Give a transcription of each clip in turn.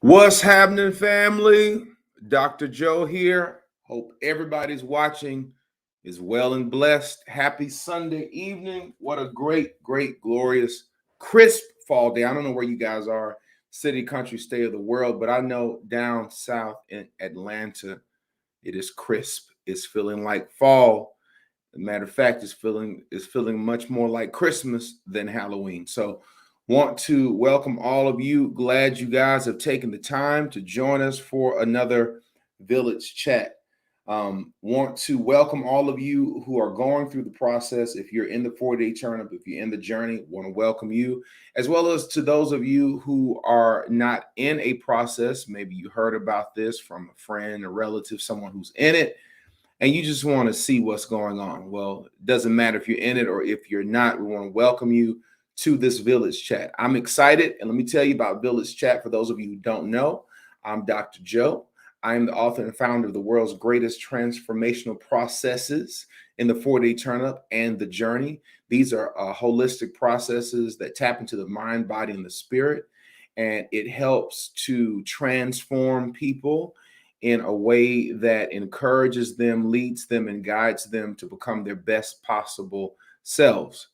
What's happening, family? Dr. Joe here. Hope everybody's watching is well and blessed. Happy Sunday evening. What a great, glorious, crisp fall day. I don't know where you guys are, city, country, state of the world, but I know down south in Atlanta, it is crisp. It's feeling like fall. As a matter of fact, it's feeling much more like Christmas than Halloween. So want to welcome all of you. Glad you guys have taken the time to join us for another Village Chat. Want to welcome all of you who are going through the process. If you're in the 40-day turnip, if you're in the journey, want to welcome you, as well as to those of you who are not in a process. Maybe you heard about this from a friend, a relative, someone who's in it, and you just want to see what's going on. Well, it doesn't matter if you're in it or if you're not. We want to welcome you to this Village Chat. I'm excited, and let me tell you about Village Chat. For those of you who don't know, I'm Dr. Joe. I am the author and founder of the world's greatest transformational processes in the 4-day turnip and the journey. These are holistic processes that tap into the mind, body, and the spirit, and it helps to transform people in a way that encourages them, leads them, and guides them to become their best possible selves.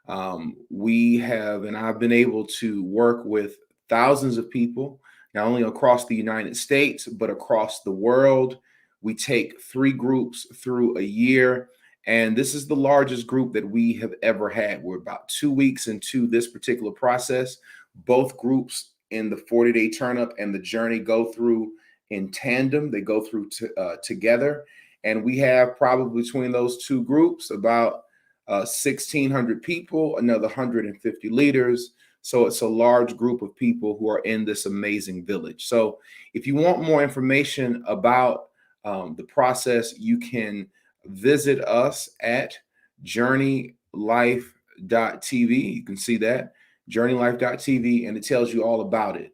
I've been able to work with thousands of people, not only across the United States, but across the world. We take 3 groups through a year, and this is the largest group that we have ever had. We're about 2 weeks into this particular process. Both groups in the 40-day turnip and the journey go through in tandem. They go through together, and we have probably between those 2 groups about 1,600 people, another 150 leaders. So it's a large group of people who are in this amazing village. So if you want more information about the process, you can visit us at journeylife.tv. You can see that, journeylife.tv, and it tells you all about it.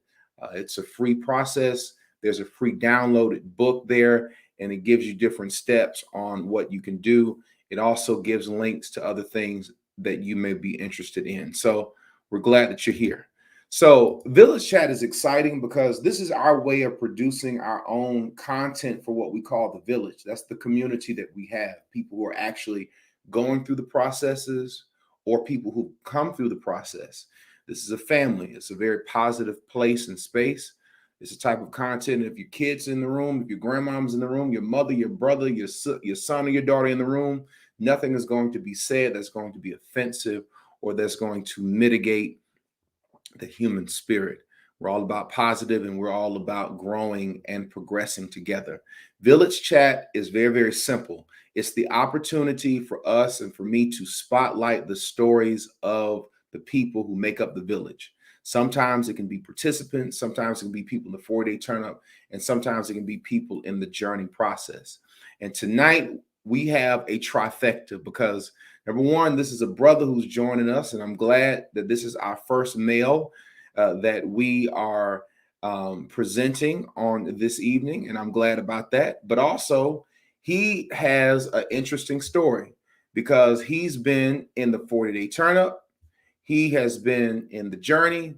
It's a free process. There's a free downloaded book there, and it gives you different steps on what you can do. It also gives links to other things that you may be interested in. So we're glad that you're here. So Village Chat is exciting because this is our way of producing our own content for what we call the village. That's the community that we have, people who are actually going through the processes or people who come through the process. This is a family. It's a very positive place and space. It's the type of content, if your kid's in the room, if your grandmom's in the room, your mother, your brother, your son or your daughter in the room, nothing is going to be said that's going to be offensive or that's going to mitigate the human spirit. We're all about positive, and we're all about growing and progressing together. Village Chat is very simple. It's the opportunity for us and for me to spotlight the stories of the people who make up the village. Sometimes it can be participants, sometimes it can be people in the 4-day turnip, and sometimes it can be people in the journey process. And tonight we have a trifecta because, number one, this is a brother who's joining us, and I'm glad that this is our first male that we are presenting on this evening, and I'm glad about that. But also, he has an interesting story because he's been in the 40-day turnip, he has been in the journey,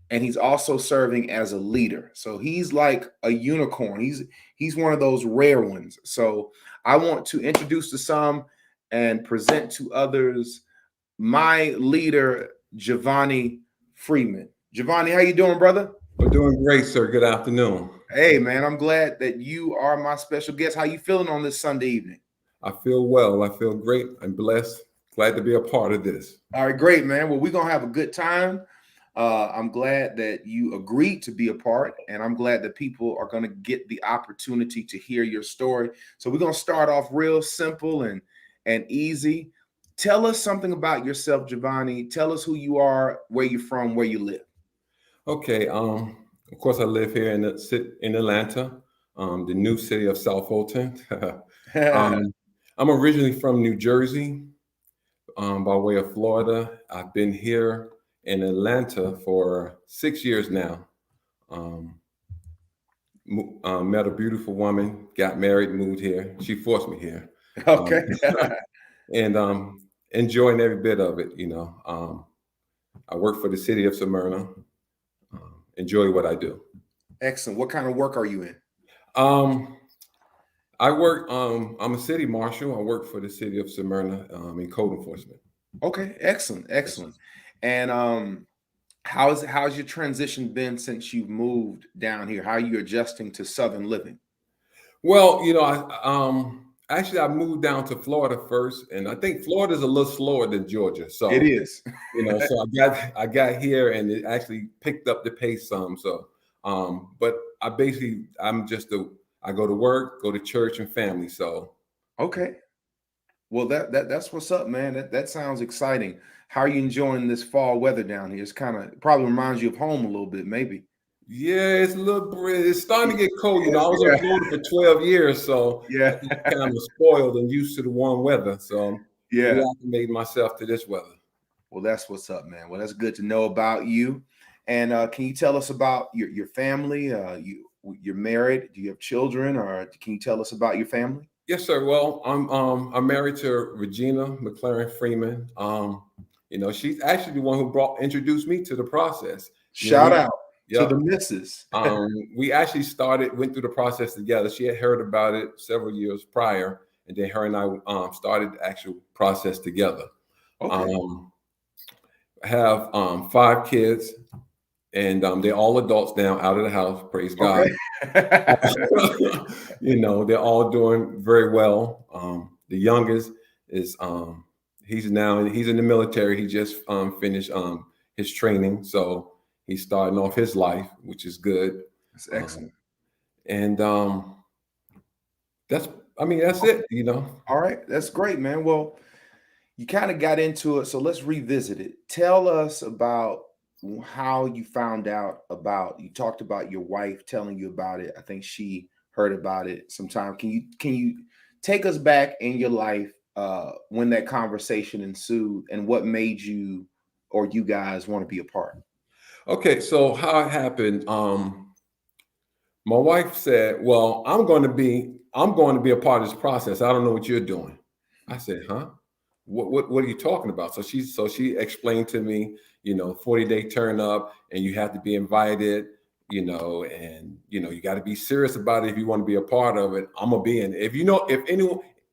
and he's also serving as a leader. So he's like a unicorn. He's one of those rare ones. So I want to introduce to some and present to others my leader, Jovonnie Freeman. Jovonnie, how you doing, brother? I'm doing great, sir. Good afternoon. Hey, man, I'm glad that you are my special guest. How you feeling on this Sunday evening? I feel well. I feel great. I'm blessed. Glad to be a part of this. All right, great, man. Well, we're going to have a good time. I'm glad that you agreed to be a part, and I'm glad that people are going to get the opportunity to hear your story. So we're going to start off real simple and easy. Tell us something about yourself, Jovonnie. Tell us who you are, where you're from, where you live. Okay. Of course, I live here in Atlanta, the new city of South Fulton. I'm originally from New Jersey, by way of Florida. I've been here in Atlanta for 6 years now. Um, Met a beautiful woman, got married, moved here. She forced me here. Okay. Um, and enjoying every bit of it. I work for the city of Smyrna. Enjoy what I do. Excellent. What kind of work are you in? Um, I work. I'm a city marshal. I work for the city of Smyrna in code enforcement. Okay, excellent, Yes. excellent. And how's your transition been since you've moved down here? How are you adjusting to Southern living? Well, actually I moved down to Florida first, and I think Florida's a little slower than Georgia. It So, is. so I got here and it actually picked up the pace some. So, but I go to work, go to church and family. So Okay. Well, that's what's up, man. That sounds exciting. How are you enjoying this fall weather down here? It's kind of probably reminds you of home a little bit, maybe. yeah, it's starting to get cold. I was in Yeah. Florida for 12 years, so I Yeah. got kind of spoiled and used to the warm weather. So I'm Yeah. reacclimating myself to this weather. Well, that's what's up, man. Well, that's good to know about you. And can you tell us about your family? You're married? Do you have children, or can you tell us about your family? Yes, sir. Well, I'm married to Regina McLaren Freeman. She's actually the one who introduced me to the process. You know, Shout we out to yep. the missus. We actually went through the process together. She had heard about it several years prior, and then her and I started the actual process together. Okay. Um, I have 5 kids, and they're all adults now, out of the house. Praise God. Okay. They're all doing very well. The youngest is he's in the military. He just finished his training, so he's starting off his life, which is good. That's Um, excellent. and that's that's it. All right. That's great, man. Well, you kind of got into it, so let's revisit it. Tell us about how you found out about. You talked about your wife telling you about it. I think she heard about it sometime. Can you take us back in your life when that conversation ensued, and what made you or you guys want to be apart? Okay, so how it happened? My wife said, "Well, I'm going to be a part of this process. I don't know what you're doing." I said, "Huh? What are you talking about?" So she explained to me, 40-day turn up, and you have to be invited, and you got to be serious about it if you want to be a part of it. I'm gonna be in.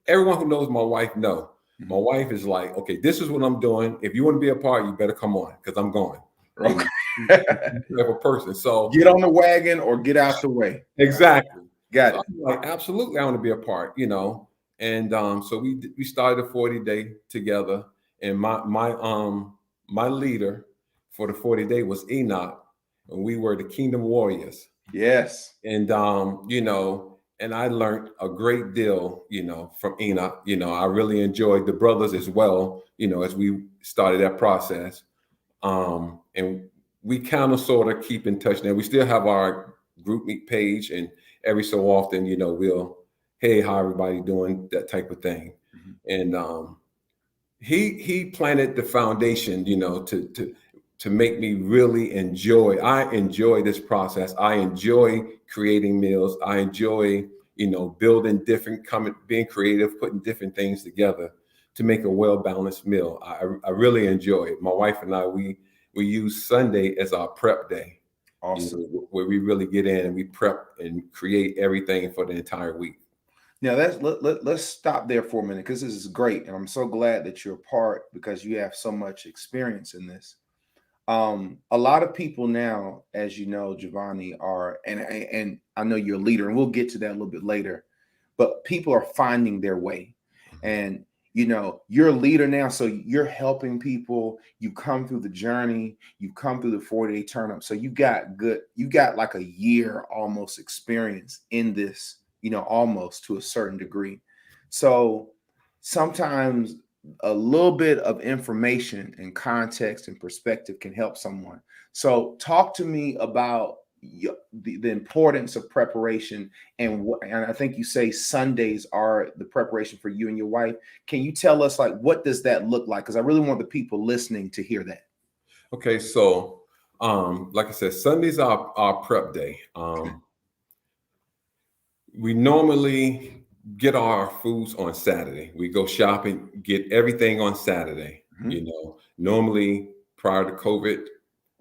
Everyone who knows my wife know. My Mhm. wife is like, okay, this is what I'm doing. If you want to be a part, you better come on because I'm going. Okay. Type of person. So Get on the wagon or get out the way. exactly. Got So it. I'm like, absolutely, I want to be a part. And so we started a 40-day together, and my leader for the 40-day was Enoch, and we were the Kingdom Warriors. Yes. And and I learned a great deal, from Enoch. I really enjoyed the brothers as well, as we started that process. And we kind of sort of keep in touch now. We still have our group meet page, and every so often, we'll, hey, how everybody doing, that type of thing. Mhm. And he planted the foundation, to make me really enjoy. I enjoy this process. I enjoy creating meals. I enjoy, building being creative, putting different things together to make a well-balanced meal. I really enjoy it. My wife and I, we use Sunday as our prep day, Awesome. where we really get in and we prep and create everything for the entire week. Now let's stop there for a minute because this is great, and I'm so glad that you're a part because you have so much experience in this. A lot of people now, as you know, Jovonnie, are and I know you're a leader, and we'll get to that a little bit later, but people are finding their way. And you're a leader now, so you're helping people. You come through the journey, you come through the 40-day turn up. So you got like a year almost experience in this, almost to a certain degree. So sometimes a little bit of information and context and perspective can help someone. So talk to me about the importance of preparation, and I think you say Sundays are the preparation for you and your wife. Can you tell us, like, what does that look like? Because I really want the people listening to hear that. Okay, so like I said, Sunday's our prep day. We normally get our foods on Saturday. We go shopping, get everything on Saturday. Mhm. Normally prior to COVID,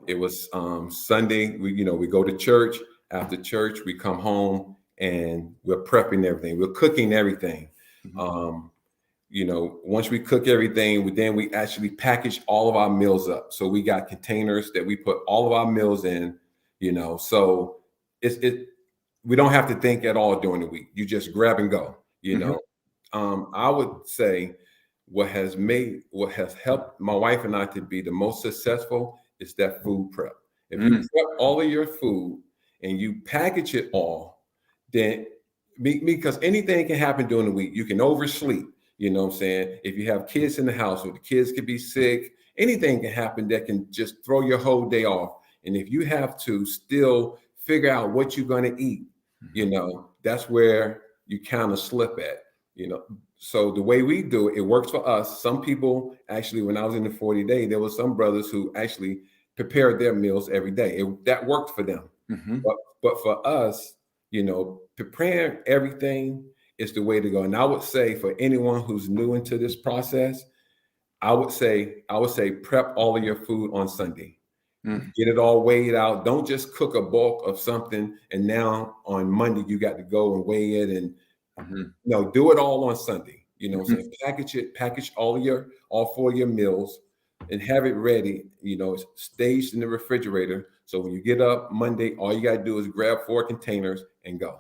it was Sunday. We go to church. After church, we come home and we're prepping everything. We're cooking everything. Mhm. Once we cook everything, then we actually package all of our meals up. So we got containers that we put all of our meals in, so it we don't have to think at all during the week. You just grab and go. I would say what has helped my wife and I to be the most successful is that food prep. If you Mm. prep all of your food and you package it all, then because anything can happen during the week. You can oversleep. You know what I'm saying? If you have kids in the house, or the kids could be sick, anything can happen that can just throw your whole day off. And if you have to still figure out what you're going to eat, that's where you kind of slip at. So the way we do it, it works for us. Some people actually, when I was in the 40-day, there were some brothers who actually prepared their meals every day. That worked for them. Mhm. But for us, preparing everything is the way to go. And I would say for anyone who's new into this process, I would say prep all of your food on Sunday. Mm. Get it all weighed out. Don't just cook a bulk of something and now on Monday you got to go and weigh it and Mhm. do it all on Sunday. What I'm Mhm. saying? Package all 4 of your meals and have it ready, staged in the refrigerator. So when you get up Monday, all you got to do is grab 4 containers and go.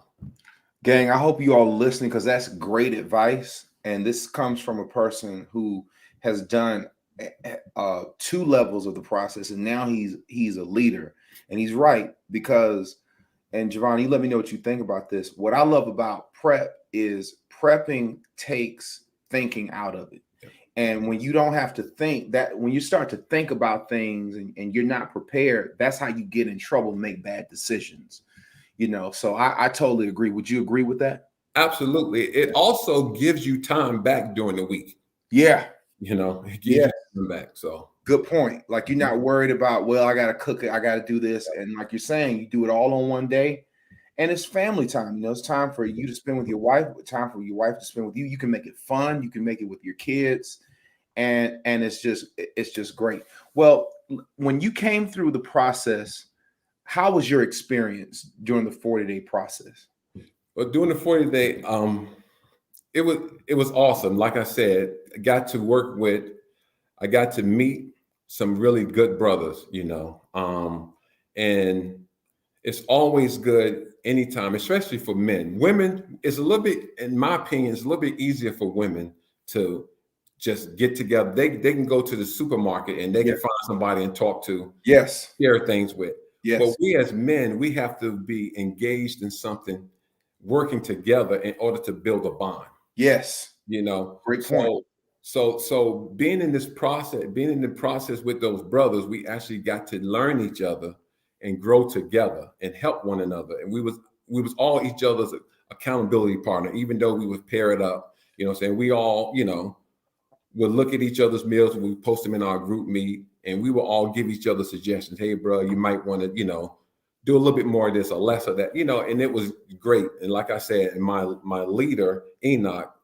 Gang, I hope you all listening because that's great advice. And this comes from a person who has done 2 levels of the process, and now he's a leader. And he's right because, and Jovonnie, you let me know what you think about this. What I love about prep is prepping takes thinking out of it. And when you don't have to think, that when you start to think about things and you're not prepared, that's how you get in trouble and make bad decisions. So I totally agree. Would you agree with that? Absolutely. It also gives you time back during the week. Yeah. It gives Yeah. you time back. So Good point. Like you're not worried about, well, I got to cook it. I got to do this. And like you're saying, you do it all on one day. And it's family time. It's time for you to spend with your wife, time for your wife to spend with you. You can make it fun. You can make it with your kids. And it's just great. Well, when you came through the process, how was your experience during the 40-day process? but during the 40-day, it was awesome. Like I said, I got to meet some really good brothers, and it's always good anytime, especially for men. Women, it's a little bit, in my opinion, it's a little bit easier for women to just get together. They can go to the supermarket and they Yeah. can find somebody and talk to, Yes. share things with. But Yes. we as men, we have to be engaged in something, working together in order to build a bond. Yes. You know, Great point. so being in the process with those brothers, we actually got to learn each other and grow together and help one another. And we was all each other's accountability partner, even though we was paired up. You know what I'm saying? We all, would look at each other's meals and we post them in our group meet, and we will all give each other suggestions. Hey, bro, you might want to, do a little bit more of this or less of that, and it was great. And like I said, and my leader, Enoch,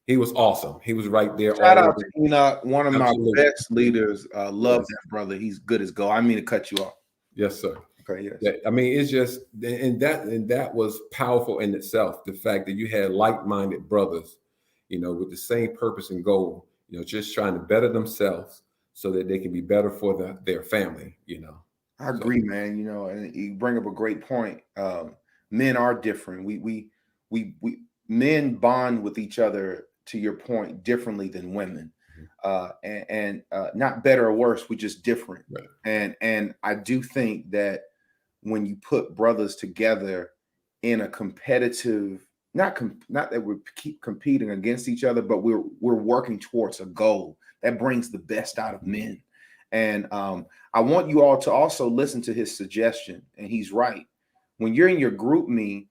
he was awesome. He was right there Shout all out over. to Enoch, one of my Absolutely. best leaders. Love Yes. that brother. He's good as gold. I mean to cut you off. Yes, sir. Okay, yes. Yeah, I mean, it's just, and that was powerful in itself. The fact that you had like-minded brothers, with the same purpose and goal, just trying to better themselves so that they can be better for their family, I So, agree, man. And you bring up a great point. Men are different. We men bond with each other, to your point, differently than women. And not better or worse, we just different. right. And I do think that when you put brothers together in a competitive, not that we keep competing against each other, but we're working towards a goal that brings the best out of men. And I want you all to also listen to his suggestion, and he's right. When you're in your group me,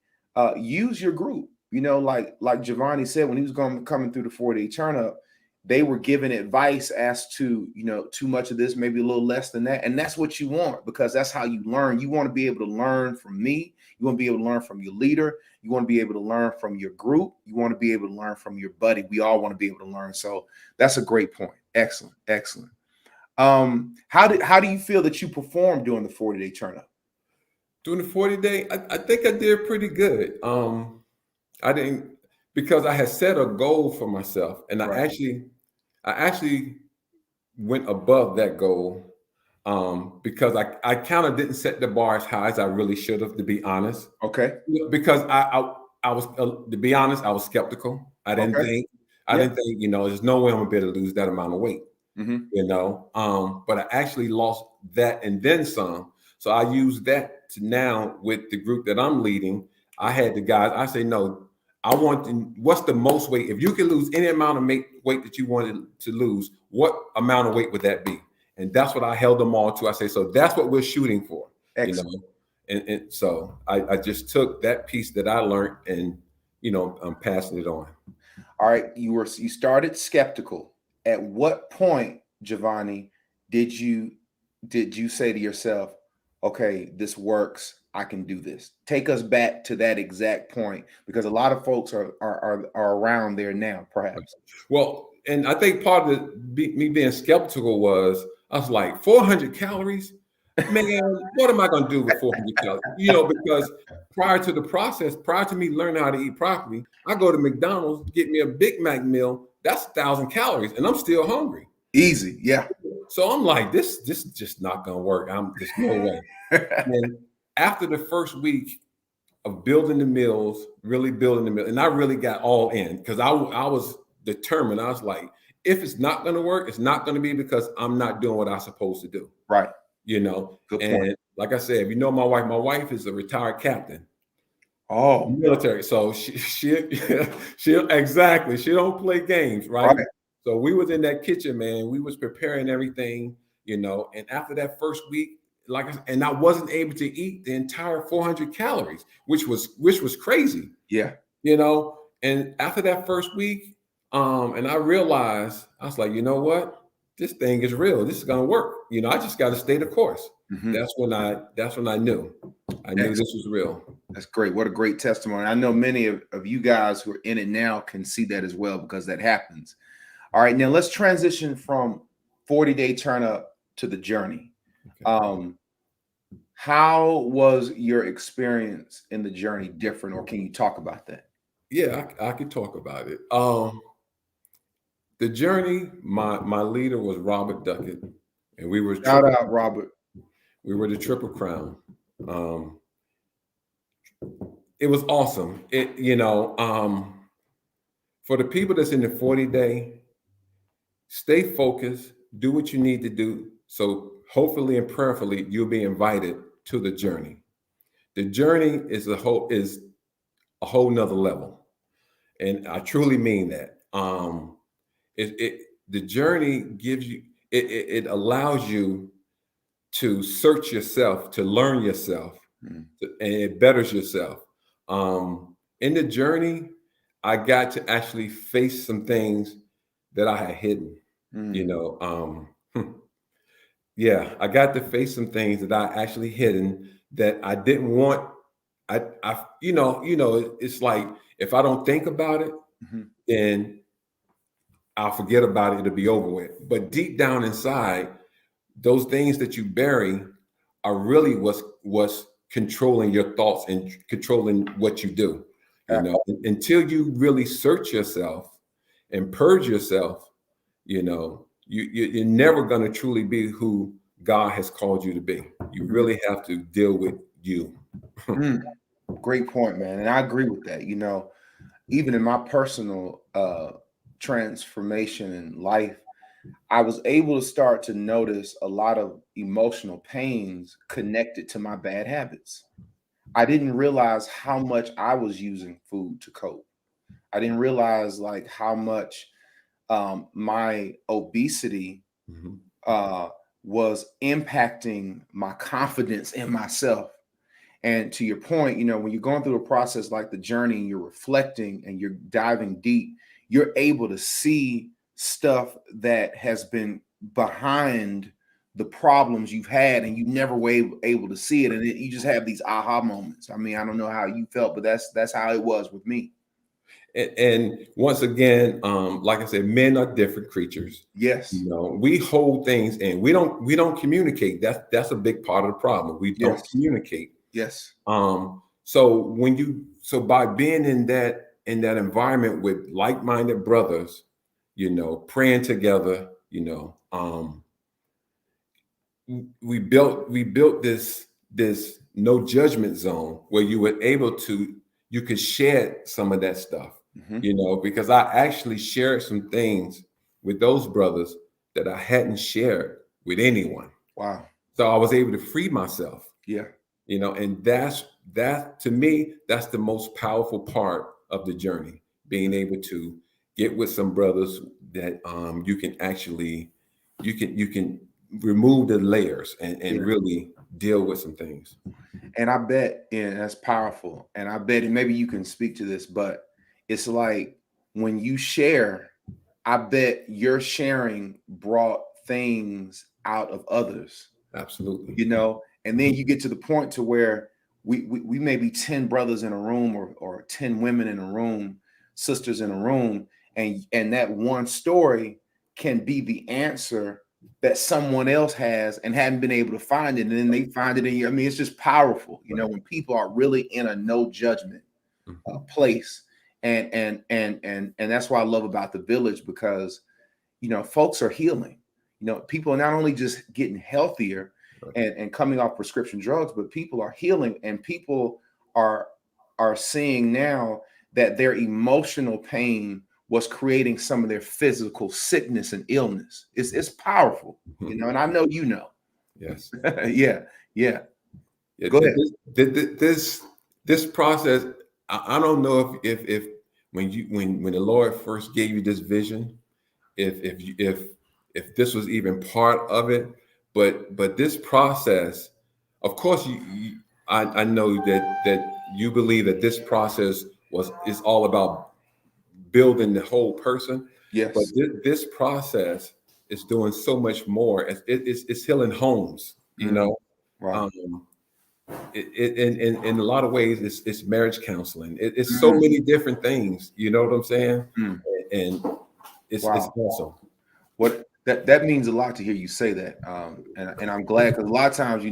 use your group. Like Jovonnie said, when he was coming through the 40-day turn up, they were giving advice as to, too much of this, maybe a little less than that. And that's what you want, because that's how you learn. You want to be able to learn from me. You want to be able to learn from your leader. You want to be able to learn from your group. You want to be able to learn from your buddy. We all want to be able to learn. So that's a great point. Excellent. Excellent. How do you feel that you performed during the 40-day turn up? During the 40-day, I think I did pretty good. I didn't, because I had set a goal for myself, and Right. I actually went above that goal, because I kind of didn't set the bar as high as I really should have, to be honest. Okay. Because I was, to be honest, I was skeptical. Okay. I Yeah. didn't think, there's no way I'm gonna be able to lose that amount of weight. Hmm. But I actually lost that and then some. So I used that to now with the group that I'm leading. I had the guys, I say, no, what's the most weight? If you could lose any amount of weight that you wanted to lose, what amount of weight would that be? And that's what I held them all to. I say, so that's what we're shooting for, Excellent. And so I just took that piece that I learned and, I'm passing it on. All right. You started skeptical. At what point, Jovonnie, did you say to yourself, okay, this works, I can do this? Take us back to that exact point, because a lot of folks are around there now, perhaps. Well, and I think part of me being skeptical was, I was like, 400 calories? Man, what am I going to do with 400 calories? Because prior to the process, prior to me learning how to eat properly, I go to McDonald's, get me a Big Mac meal. That's 1,000 calories, and I'm still hungry. Easy. Yeah. So I'm like, this is just not going to work. There's no way. And after the first week of building the meals, really building the meal, and I really got all in, because I was determined. I was like, if it's not going to work, it's not going to be because I'm not doing what I'm supposed to do. Right. Good point. And like I said, if you know my wife is a retired captain. Oh, Military. So she exactly. She don't play games, right? So we was in that kitchen, man. We was preparing everything, and after that first week, and I wasn't able to eat the entire 400 calories, which was crazy. Yeah. And after that first week, and I realized, I was like, you know what? This thing is real. This is gonna work. I just got to stay the course. Mm-hmm. That's when I knew. I knew this was real. That's great. What a great testimony. I know many of you guys who are in it now can see that as well, because that happens. All right, now let's transition from 40-day turn up to the journey. Okay. How was your experience in the journey different, or can you talk about that? Yeah, I could talk about it. The journey, my leader was Robert Duckett, and we were shout out Robert. We were the Triple Crown. It was awesome. For the people that's in the 40-day, stay focused, do what you need to do. So hopefully and prayerfully, you'll be invited to the journey. The journey is a whole nother level. And I truly mean that. The journey gives you, it allows you to search yourself, to learn yourself, and it betters yourself. In the journey, I got to actually face some things that I had hidden. Yeah, I got to face some things that I actually hidden that I didn't want. It's like, if I don't think about it, then I'll forget about it. It'll be over with. But deep down inside, those things that you bury are really what's controlling your thoughts and controlling what you do. Until you really search yourself and purge yourself, you're never going to truly be who God has called you to be. You really have to deal with you. Great point, man. And I agree with that. Even in my personal transformation in life, I was able to start to notice a lot of emotional pains connected to my bad habits. I didn't realize how much I was using food to cope. I didn't realize how much my obesity was impacting my confidence in myself. And to your point, when you're going through a process like the journey, and you're reflecting and you're diving deep, you're able to see stuff that has been behind the problems you've had, and you never were able to see it. And you just have these aha moments. I mean, I don't know how you felt, but that's how it was with me. And once again, like I said, men are different creatures. Yes. We hold things in. We don't communicate. That's a big part of the problem. We don't communicate. Yes. So by being in that environment with like-minded brothers, praying together, we built this no judgment zone where you could share some of that stuff, because I actually shared some things with those brothers that I hadn't shared with anyone. Wow. So I was able to free myself. Yeah. And that to me, that's the most powerful part of the journey, being able to get with some brothers that you can remove the layers and really deal with some things. And I bet, and that's powerful. And I bet, and maybe you can speak to this, but it's like when you share, I bet your sharing brought things out of others. Absolutely. And then you get to the point to where we may be 10 brothers in a room or 10 women in a room, sisters in a room, and that one story can be the answer that someone else has and hadn't been able to find it, and then they find it in you. I mean, it's just powerful, when people are really in a no judgment place, and that's what I love about the village, because folks are healing. People are not only just getting healthier and coming off prescription drugs, but people are healing, and people are seeing now that their emotional pain was creating some of their physical sickness and illness. It's powerful, and I know Yes. Yeah. Go ahead. This process, I don't know if when the Lord first gave you this vision, if this was even part of it, but this process, of course, I know that you believe that this process is all about building the whole person. Yes. But this process is doing so much more. It's healing homes, Right. In a lot of ways, it's marriage counseling. It's so many different things. You know what I'm saying? And it's awesome. What that means a lot to hear you say that, and I'm glad, because a lot of times you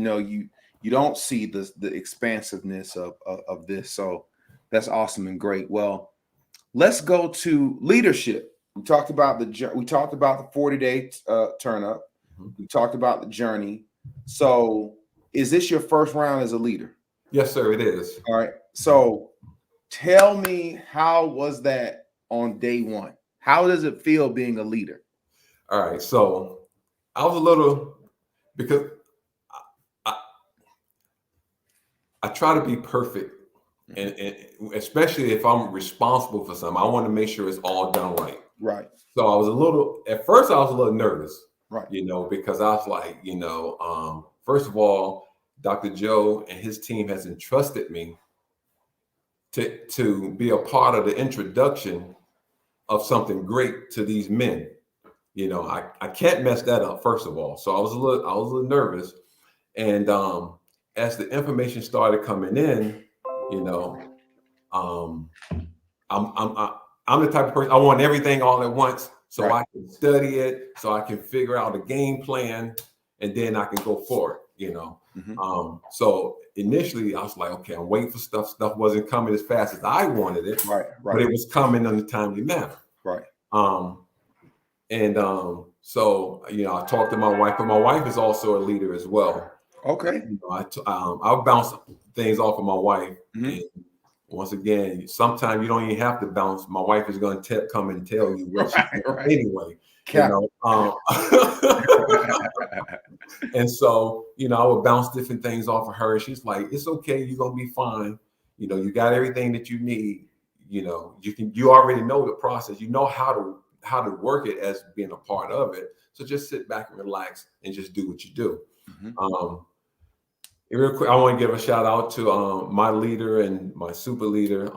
don't see the expansiveness of this. So that's awesome and great. Well, let's go to leadership. We talked about the 40-day turn up. We talked about the journey. So is this your first round as a leader? Yes, sir, it is. All right. So tell me, how was that on day one? How does it feel being a leader? All right. So I was a little, because I try to be perfect. And especially if I'm responsible for something, I want to make sure it's all done right. Right. So at first I was a little nervous, right? Because I was like, first of all, Dr. Joe and his team has entrusted me to be a part of the introduction of something great to these men. I can't mess that up, first of all. So I was a little nervous, and as the information started coming in, I'm the type of person, I want everything all at once, so I can study it, so I can figure out a game plan, and then I can go for it, So initially I was like, okay, I'm waiting for stuff. Stuff wasn't coming as fast as I wanted it, but it was coming in a timely manner. Right. So I talked to my wife, but my wife is also a leader as well. Okay. I'll bounce things off of my wife. And once again, sometimes you don't even have to bounce. My wife is going to come and tell you what she thinks anyway. And so, I would bounce different things off of her. She's like, it's okay. You're going to be fine. You got everything that you need. You already know the process. You know how to work it as being a part of it. So just sit back and relax and just do what you do. Real quick, I want to give a shout out to my leader and my super leader,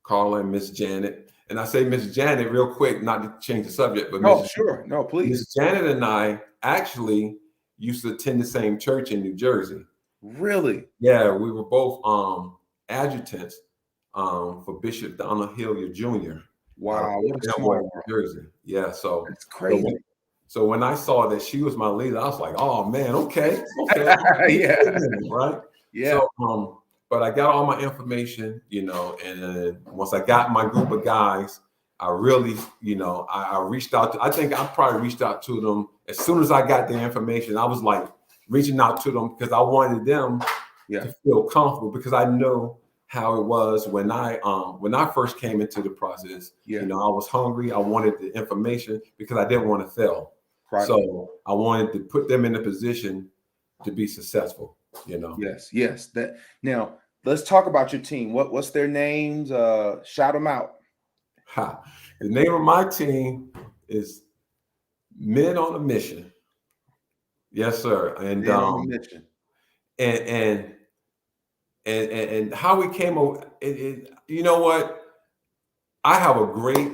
Carla and Miss Janet. And I say Miss Janet real quick, not to change the subject, but please. Miss Janet and I actually used to attend the same church in New Jersey. Really? Yeah, we were both adjutants for Bishop Donald Hillier Jr. Wow, what a small world. New Jersey. Yeah, so that's crazy. So when I saw that she was my leader, I was like, oh man, okay. Yeah. Right. Yeah. So, but I got all my information, and then once I got my group of guys, I really, I reached out to, I think I probably reached out to them as soon as I got the information. I was like reaching out to them because I wanted them Yeah. to feel comfortable, because I know how it was when I first came into the process. Yeah. I was hungry. I wanted the information because I didn't want to fail. Right. So I wanted to put them in a position to be successful. Yes. That now let's talk about your team. What's their names? Shout them out. Ha. The name of my team is Men on a Mission. Yes, sir. And Men on a mission. and and and how we came over. You know what? I have a great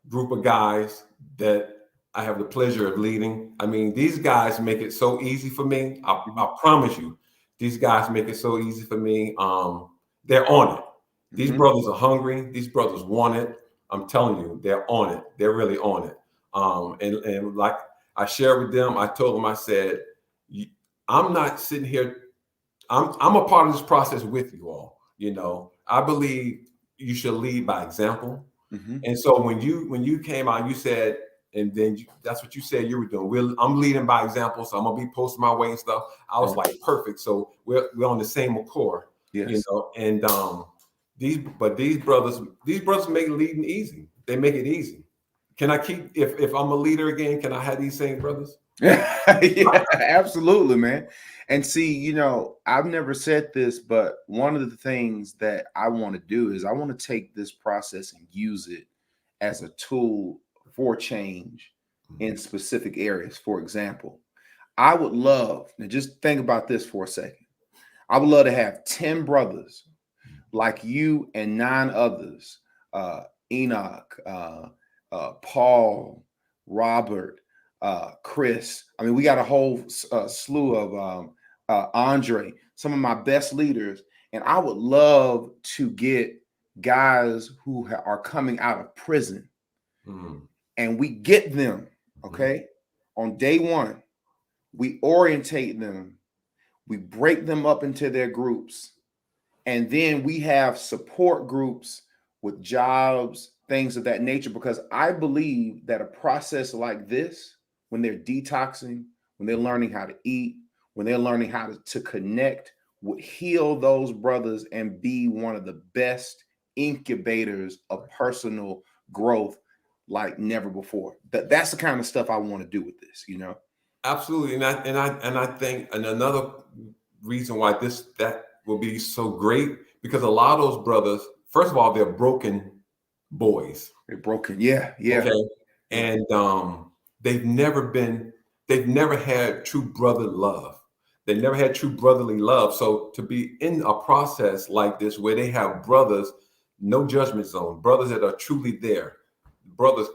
group of guys that I have the pleasure of leading. I mean, these guys make it so easy for me. I promise you, these guys make it so easy for me. They're on it. These brothers are hungry. These brothers want it. I'm telling you, they're on it. They're really on it. And like I shared with them, I told them, I said, I'm not sitting here. I'm a part of this process with you all. I believe you should lead by example. And so when you came out, you said, and then that's what you said you were doing. I'm leading by example, so I'm gonna be posting my way and stuff. I was like, perfect. So we're on the same accord, Yes. And these brothers make leading easy. They make it easy. Can I keep if I'm a leader again? Can I have these same brothers? Yeah, absolutely, man. And see, I've never said this, but one of the things that I want to do is I want to take this process and use it as a tool for change in specific areas. For example, I would love, now just think about this for a second. I would love to have 10 brothers like you and 9 others, Enoch, Paul, Robert, Chris. I mean, we got a whole slew of Andre, some of my best leaders. And I would love to get guys who are coming out of prison and we get them, okay, on day one. We orientate them, we break them up into their groups, and then we have support groups with jobs, things of that nature, because I believe that a process like this, when they're detoxing, when they're learning how to eat, when they're learning how to connect, would heal those brothers and be one of the best incubators of personal growth like never before. That's the kind of stuff I want to do with this, Absolutely, and I think, and another reason why that will be so great, because a lot of those brothers, first of all, they're broken boys. They're broken, yeah. Okay, and they've never had true brother love. They never had true brotherly love. So to be in a process like this where they have brothers, no judgment zone, brothers that are truly there, brothers,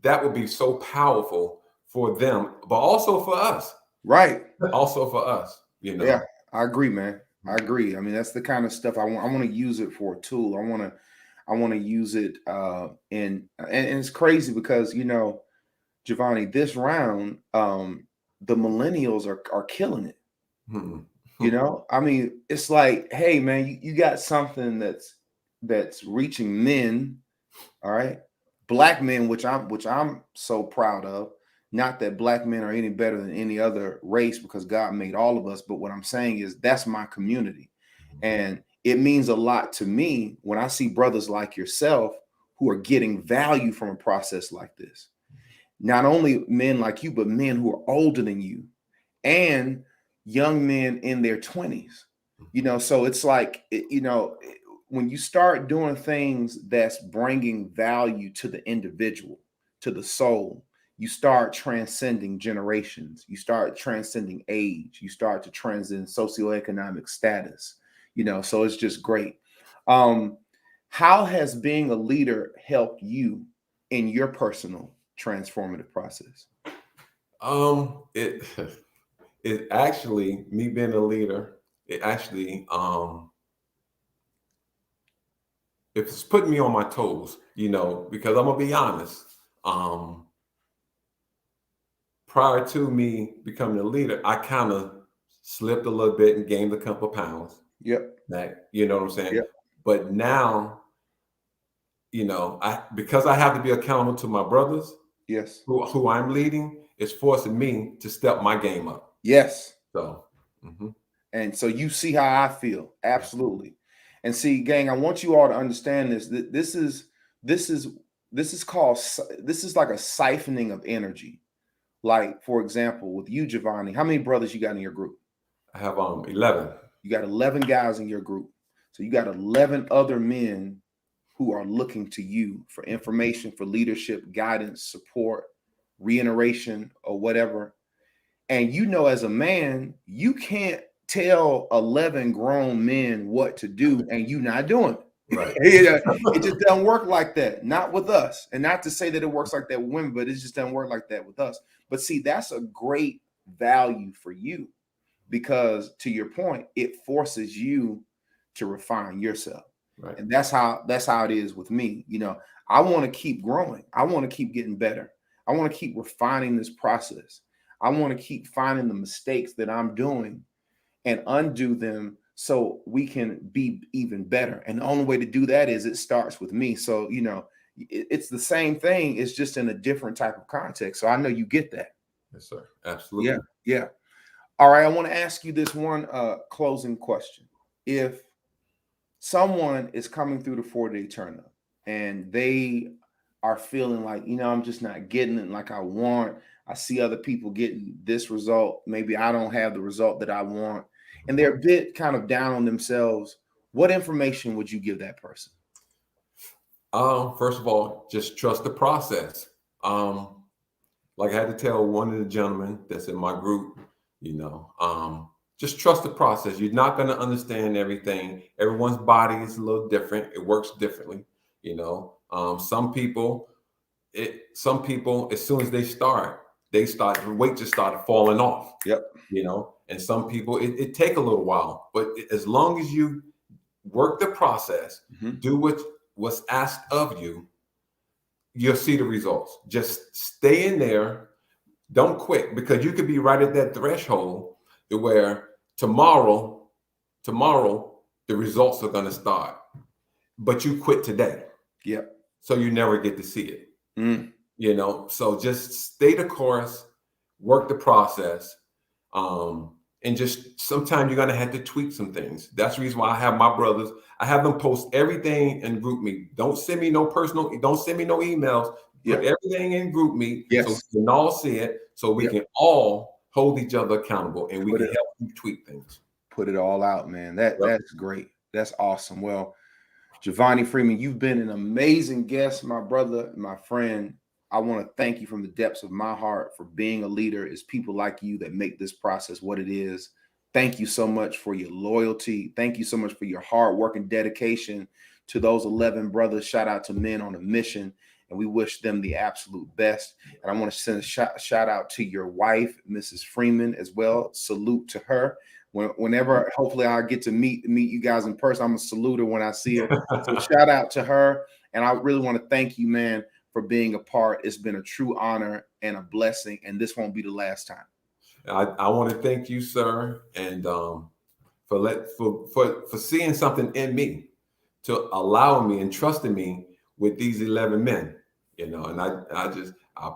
that would be so powerful for them, but also for us. Right. Also for us, Yeah, I agree, man. I agree. I mean, that's the kind of stuff I want. I want to use it for a tool. I want to use it and it's crazy because Jovonnie, this round, the millennials are killing it. I mean, it's like, hey man, you got something that's reaching men, all right, Black men, which I'm so proud of. Not that Black men are any better than any other race, because God made all of us. But what I'm saying is that's my community. And it means a lot to me when I see brothers like yourself who are getting value from a process like this. Not only men like you, but men who are older than you and young men in their 20s. So it's like, when you start doing things that's bringing value to the individual, to the soul, you start transcending generations, you start transcending age, you start to transcend socioeconomic status, so it's just great. How has being a leader helped you in your personal transformative process? It actually, me being a leader, it actually it's putting me on my toes, because I'm gonna be honest. Prior to me becoming a leader, I kind of slipped a little bit and gained a couple of pounds. Yep. That, you know what I'm saying? Yep. But now, because I have to be accountable to my brothers Yes. who I'm leading, it's forcing me to step my game up. Yes. So, And so you see how I feel. Absolutely. And see, gang, I want you all to understand this. This is like a siphoning of energy. Like, for example, with you, Jovonnie, how many brothers you got in your group? I have 11. You got 11 guys in your group. So you got 11 other men who are looking to you for information, for leadership, guidance, support, reiteration, or whatever. And as a man, you can't tell 11 grown men what to do and you not doing it. Right. It just doesn't work like that. Not with us. And not to say that it works like that with women, but it just doesn't work like that with us. But see, that's a great value for you because, to your point, it forces you to refine yourself. Right. And that's how it is with me. I want to keep growing. I want to keep getting better. I want to keep refining this process. I want to keep finding the mistakes that I'm doing and undo them so we can be even better. And the only way to do that is it starts with me. So, it's the same thing. It's just in a different type of context. So I know you get that. Yes, sir. Absolutely. Yeah. Yeah. All right. I want to ask you this one closing question. If someone is coming through the 4-day turn-up and they are feeling like, I'm just not getting it like I want. I see other people getting this result. Maybe I don't have the result that I want. And they're a bit kind of down on themselves. What information would you give that person? First of all, just trust the process. Like I had to tell one of the gentlemen that's in my group, just trust the process. You're not going to understand everything. Everyone's body is a little different. It works differently. Some people, as soon as they start, the weight just started falling off. Yep. And some people, it take a little while, but as long as you work the process, do what's asked of you, you'll see the results. Just stay in there. Don't quit, because you could be right at that threshold to where tomorrow, the results are going to start, but you quit today. Yep. So you never get to see it. So just stay the course, work the process. And just sometimes you're going to have to tweak some things. That's the reason why I have my brothers. I have them post everything in group meet. Don't send me no emails. Put everything in group meet so we can all see it, so we can all hold each other accountable and we can help you tweak things. Put it all out, man. That's great. That's awesome. Well, Jovonnie Freeman, you've been an amazing guest, my brother, my friend. I want to thank you from the depths of my heart for being a leader. It's people like you that make this process what it is. Thank you so much for your loyalty. Thank you so much for your hard work and dedication to those 11 brothers. Shout out to Men on a Mission, and we wish them the absolute best. And I want to send a shout out to your wife, Mrs. Freeman, as well. Salute to her. Whenever, hopefully, I get to meet you guys in person, I'm a salute her when I see her. So shout out to her. And I really want to thank you, man, for being a part. It's been a true honor and a blessing, and this won't be the last time. I want to thank you, sir, and for seeing something in me, to allow me and trusting me with these 11 men. And I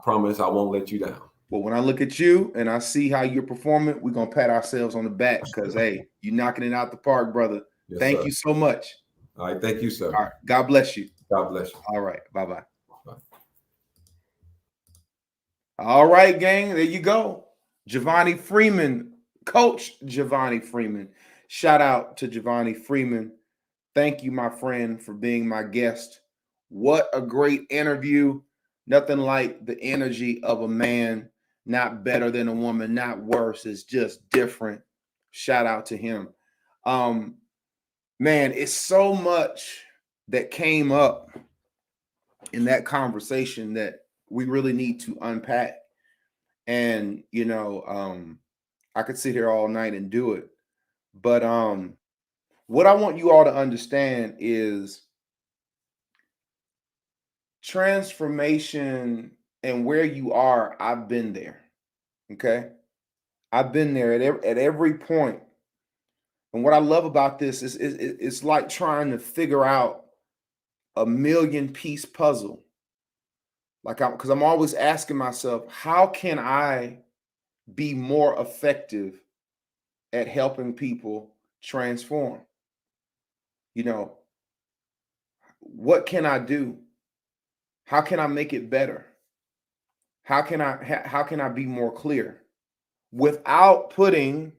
promise I won't let you down. Well, when I look at you and I see how you're performing, we're gonna pat ourselves on the back because hey, you're knocking it out the park, brother. Yes, thank sir. you so much. All right, thank you, sir. All right, God bless you. God bless you. All right, bye-bye. Bye. All right, gang, there you go. Jovonnie Freeman, Coach Jovonnie Freeman. Shout out to Jovonnie Freeman. Thank you, my friend, for being my guest. What a great interview. Nothing like the energy of a man, not better than a woman, not worse. It's just different. Shout out to him. Man, it's so much that came up in that conversation that we really need to unpack. And, I could sit here all night and do it. But what I want you all to understand is transformation and where you are. I've been there. Okay. I've been there at every point. And what I love about this is it's like trying to figure out a million-piece puzzle. Because I'm always asking myself, how can I be more effective at helping people transform? You know, what can I do? How can I make it better? How can I be more clear without putting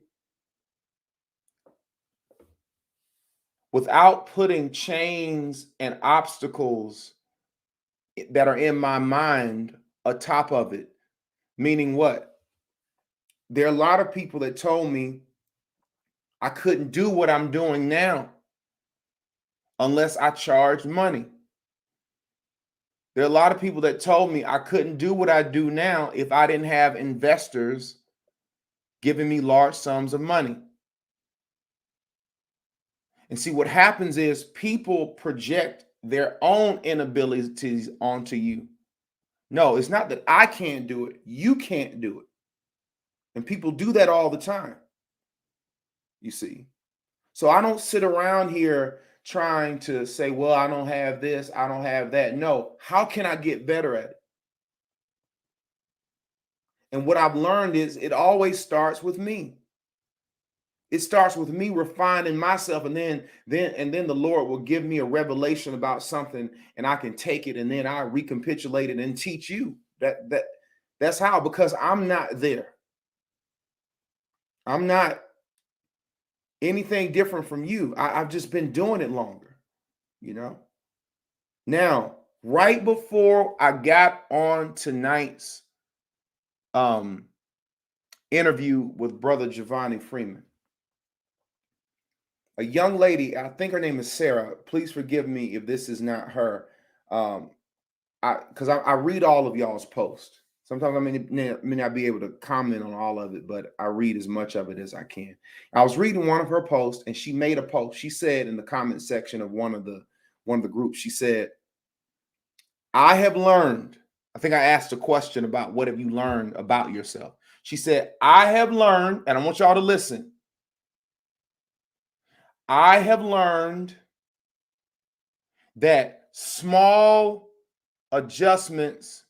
chains and obstacles that are in my mind atop of it? Meaning what? There are a lot of people that told me I couldn't do what I'm doing now unless I charged money. There are a lot of people that told me I couldn't do what I do now if I didn't have investors giving me large sums of money. And see, what happens is people project their own inabilities onto you. No, it's not that I can't do it. You can't do it. And people do that all the time, you see. So I don't sit around here trying to say, well, I don't have this, I don't have that. No, how can I get better at it? And what I've learned is it always starts with me. It starts with me refining myself, and then the Lord will give me a revelation about something, and I can take it and then I recapitulate it and teach you. That's how, because I'm not there. I'm not anything different from you. I've just been doing it longer, you know. Now, right before I got on tonight's interview with Brother Jovonnie Freeman, a young lady, I think her name is Sarah. Please forgive me if this is not her. Because I read all of y'all's posts. Sometimes I may not be able to comment on all of it, but I read as much of it as I can. I was reading one of her posts, and she made a post. She said in the comment section of one of the groups, she said, I have learned. I think I asked a question about what have you learned about yourself. She said, I have learned, and I want y'all to listen. I have learned that small adjustments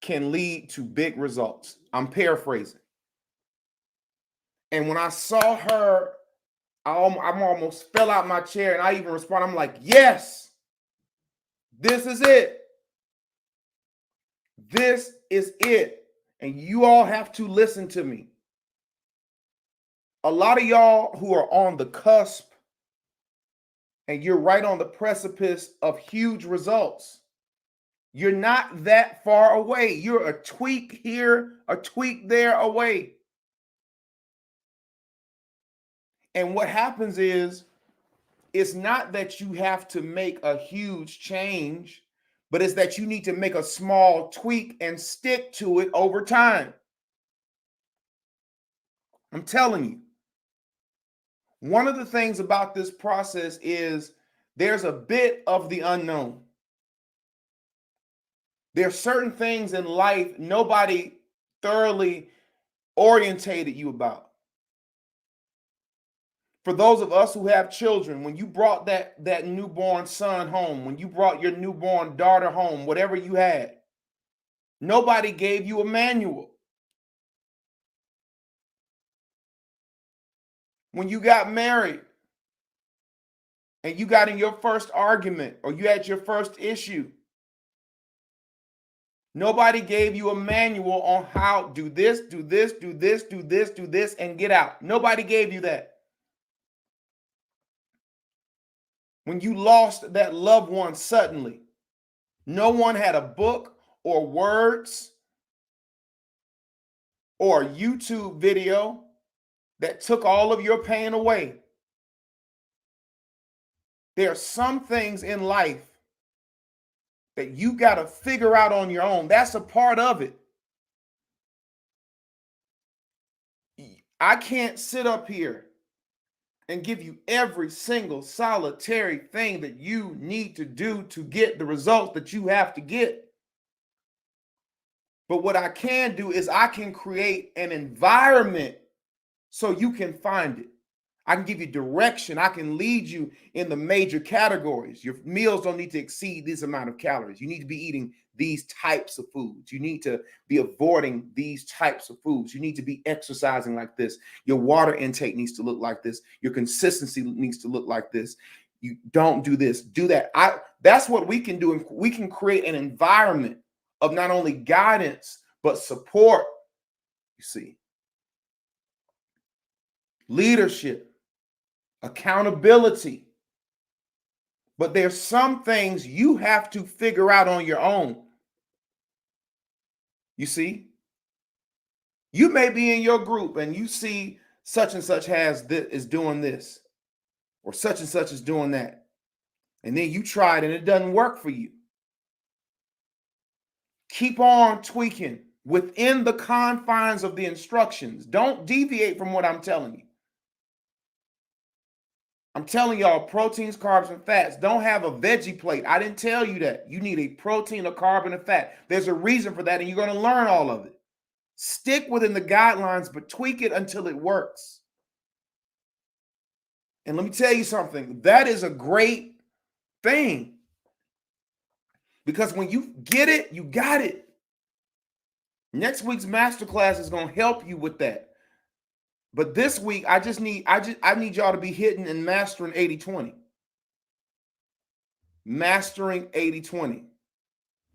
can lead to big results. I'm paraphrasing. And when I saw her, I almost fell out my chair, and I even responded. I'm like, yes, this is it. This is it. And you all have to listen to me. A lot of y'all who are on the cusp, and you're right on the precipice of huge results. You're not that far away. You're a tweak here, a tweak there away. And what happens is, it's not that you have to make a huge change, but it's that you need to make a small tweak and stick to it over time. I'm telling you. One of the things about this process is there's a bit of the unknown. There are certain things in life nobody thoroughly orientated you about. For those of us who have children, when you brought that newborn son home, when you brought your newborn daughter home, whatever you had, nobody gave you a manual. When you got married and you got in your first argument or you had your first issue, nobody gave you a manual on how do this, do this, do this, do this, do this, and get out. Nobody gave you that. When you lost that loved one suddenly, no one had a book or words or a YouTube video that took all of your pain away. There are some things in life that you got to figure out on your own. That's a part of it. I can't sit up here and give you every single solitary thing that you need to do to get the results that you have to get. But what I can do is I can create an environment so you can find it. I can give you direction. I can lead you in the major categories. Your meals don't need to exceed this amount of calories. You need to be eating these types of foods. You need to be avoiding these types of foods. You need to be exercising like this. Your water intake needs to look like this. Your consistency needs to look like this. You don't do this, do that. That's what we can do. And we can create an environment of not only guidance, but support. You see, leadership, accountability. But there's some things you have to figure out on your own. You see, you may be in your group and you see such and such is doing this, or such and such is doing that. And then you try it and it doesn't work for you. Keep on tweaking within the confines of the instructions. Don't deviate from what I'm telling you. I'm telling y'all, proteins, carbs, and fats. Don't have a veggie plate. I didn't tell you that. You need a protein, a carb, and a fat. There's a reason for that, and you're going to learn all of it. Stick within the guidelines, but tweak it until it works. And let me tell you something. That is a great thing. Because when you get it, you got it. Next week's masterclass is going to help you with that. But this week, I need y'all to be hitting and mastering 80-20. Mastering 80-20. Let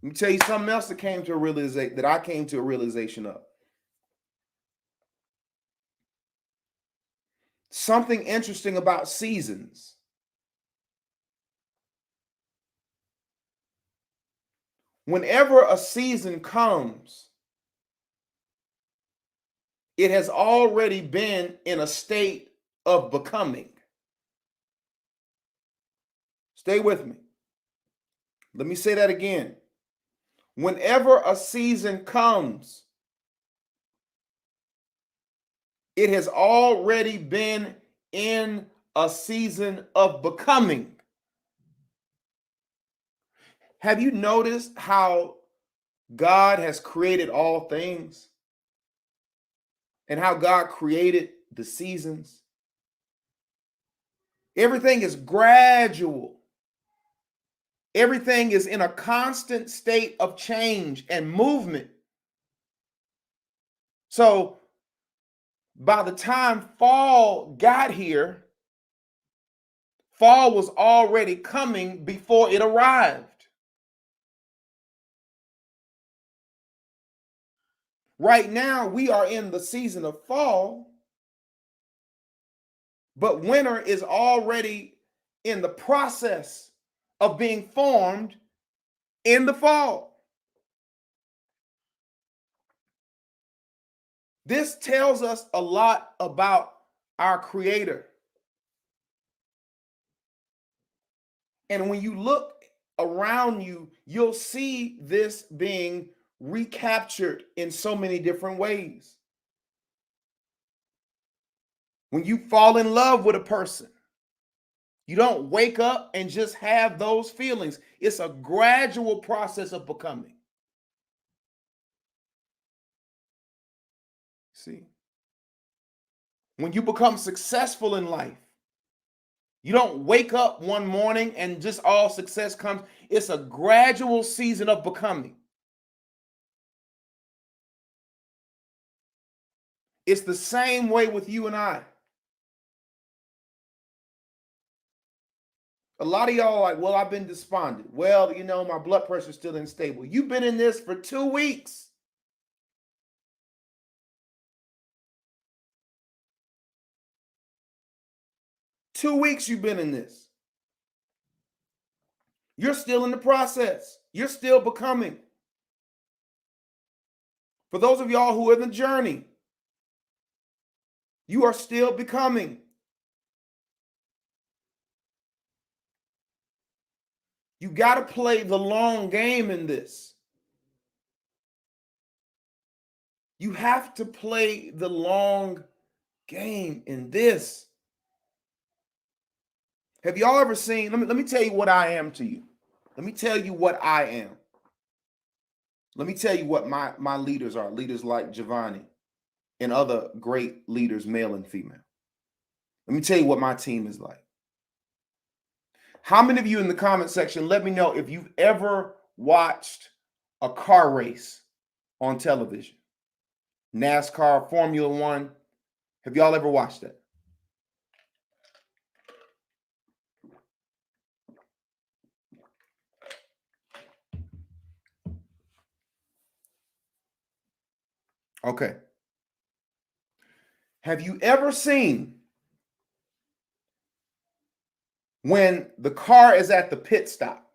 me tell you something else that I came to a realization of. Something interesting about seasons. Whenever a season comes, it has already been in a state of becoming. Stay with me. Let me say that again. Whenever a season comes, it has already been in a season of becoming. Have you noticed how God has created all things? And how God created the seasons? Everything is gradual. Everything is in a constant state of change and movement. So by the time fall got here, fall was already coming before it arrived. Right now, we are in the season of fall, but winter is already in the process of being formed in the fall. This tells us a lot about our Creator. And when you look around you, you'll see this being recaptured in so many different ways. When you fall in love with a person, you don't wake up and just have those feelings. It's a gradual process of becoming. See? When you become successful in life, you don't wake up one morning and just all success comes. It's a gradual season of becoming. It's the same way with you and I. A lot of y'all are like, well, I've been despondent. Well, my blood pressure is still unstable. You've been in this for 2 weeks. Two weeks you've been in this. You're still in the process. You're still becoming. For those of y'all who are in the journey, you are still becoming. You got to play the long game in this. You have to play the long game in this. Have y'all ever seen, let me tell you what I am to you. Let me tell you what I am. Let me tell you what my leaders are, leaders like Jovonnie and other great leaders, male and female. Let me tell you what my team is like. How many of you in the comment section, let me know if you've ever watched a car race on television? NASCAR, Formula One. Have y'all ever watched that? Okay. Have you ever seen when the car is at the pit stop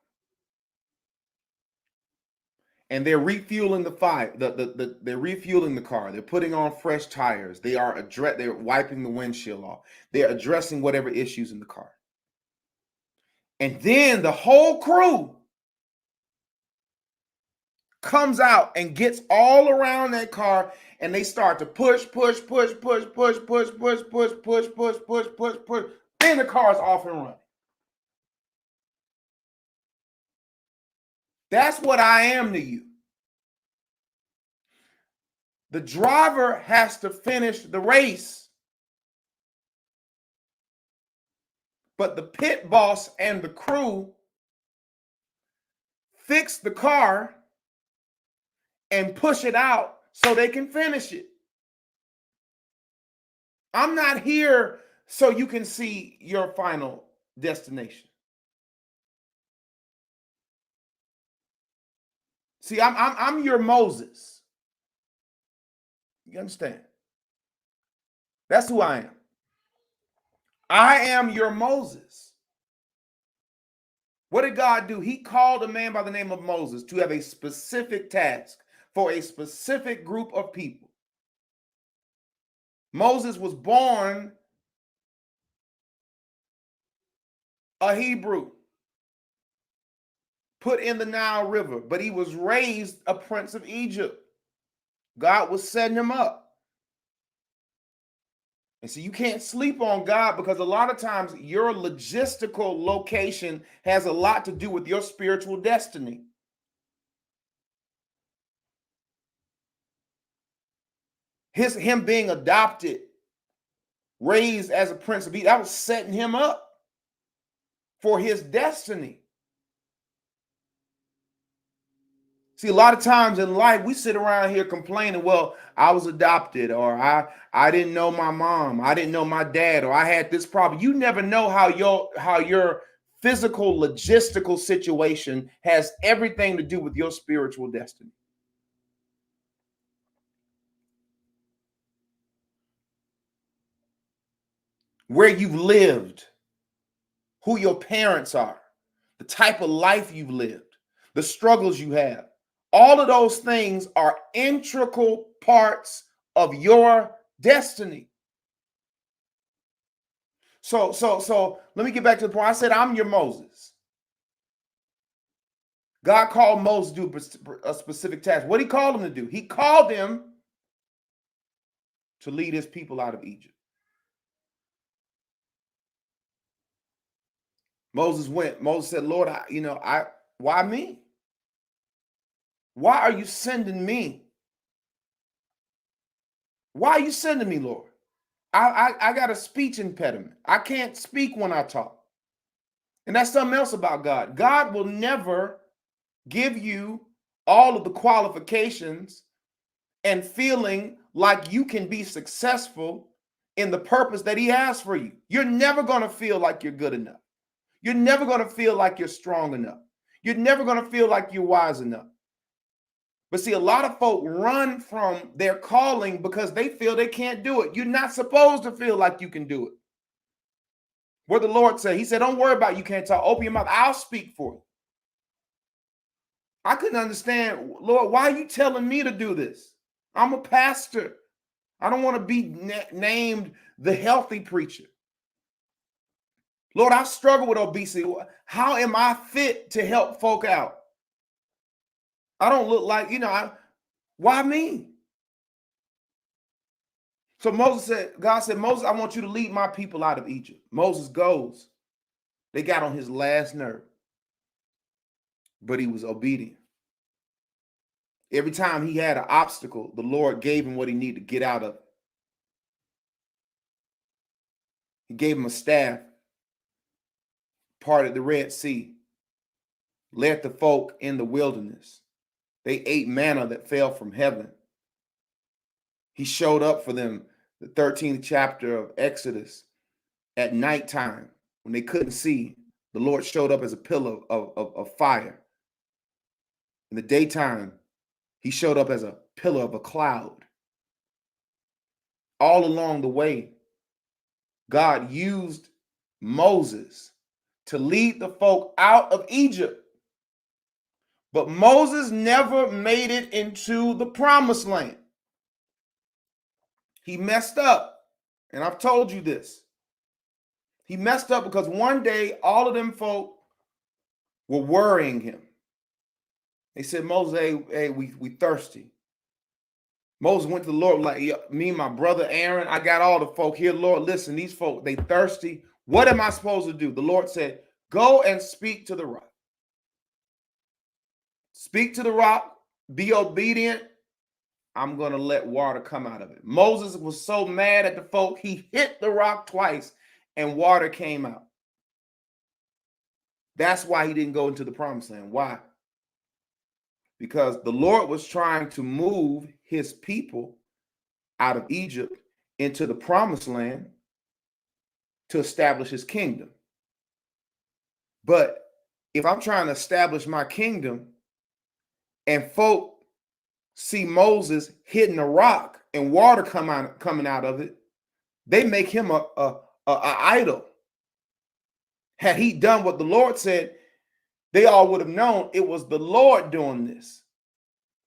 and they're refueling they're refueling the car, they're putting on fresh tires, they're wiping the windshield off, they're addressing whatever issues in the car. And then the whole crew comes out and gets all around that car and they start to push. Then the car's off and running. That's what I am to you. The driver has to finish the race, but the pit boss and the crew fix the car and push it out so they can finish it. I'm not here so you can see your final destination. See, I'm your Moses. You understand? That's who I am. I am your Moses. What did God do? He called a man by the name of Moses to have a specific task for a specific group of people. Moses was born a Hebrew, put in the Nile River, but he was raised a prince of Egypt. God was setting him up. And so you can't sleep on God, because a lot of times your logistical location has a lot to do with your spiritual destiny. Him being adopted, raised as a prince of Egypt, that was setting him up for his destiny. See, a lot of times in life, we sit around here complaining, well, I was adopted, or I didn't know my mom, I didn't know my dad, or I had this problem. You never know how your physical, logistical situation has everything to do with your spiritual destiny. Where you've lived, who your parents are, the type of life you've lived, the struggles you have. All of those things are integral parts of your destiny. So let me get back to the point. I said, I'm your Moses. God called Moses to do a specific task. What did he call him to do? He called him to lead his people out of Egypt. Moses went. Moses said, Lord, why me? Why are you sending me? Why are you sending me, Lord? I got a speech impediment. I can't speak when I talk. And that's something else about God. God will never give you all of the qualifications and feeling like you can be successful in the purpose that he has for you. You're never going to feel like you're good enough. You're never going to feel like you're strong enough. You're never going to feel like you're wise enough. But see, a lot of folk run from their calling because they feel they can't do it. You're not supposed to feel like you can do it. What the Lord said, he said, don't worry about it. You can't talk. Open your mouth. I'll speak for you. I couldn't understand, Lord, why are you telling me to do this? I'm a pastor. I don't want to be named the healthy preacher. Lord, I struggle with obesity. How am I fit to help folk out? I don't look like, why me? So God said, Moses, I want you to lead my people out of Egypt. Moses goes. They got on his last nerve, but he was obedient. Every time he had an obstacle, the Lord gave him what he needed to get out of it. He gave them a staff, parted the Red Sea, led the folk in the wilderness. They ate manna that fell from heaven. He showed up for them, the 13th chapter of Exodus, at nighttime when they couldn't see. The Lord showed up as a pillar of fire. In the daytime, he showed up as a pillar of a cloud. All along the way, God used Moses to lead the folk out of Egypt. But Moses never made it into the promised land. He messed up. And I've told you this. He messed up because one day all of them folk were worrying him. They said, Moses, hey, we thirsty. Moses went to the Lord like, me and my brother Aaron, I got all the folk here. Lord, listen, these folk, they thirsty. What am I supposed to do? The Lord said, go and speak to the rock. Speak to the rock, be obedient. I'm going to let water come out of it. Moses was so mad at the folk, he hit the rock twice and water came out. That's why he didn't go into the promised land. Why? Because the Lord was trying to move his people out of Egypt into the promised land to establish his kingdom. But if I'm trying to establish my kingdom and folk see Moses hitting a rock and water coming out of it, they make him a idol. Had he done what the Lord said, they all would have known it was the Lord doing this.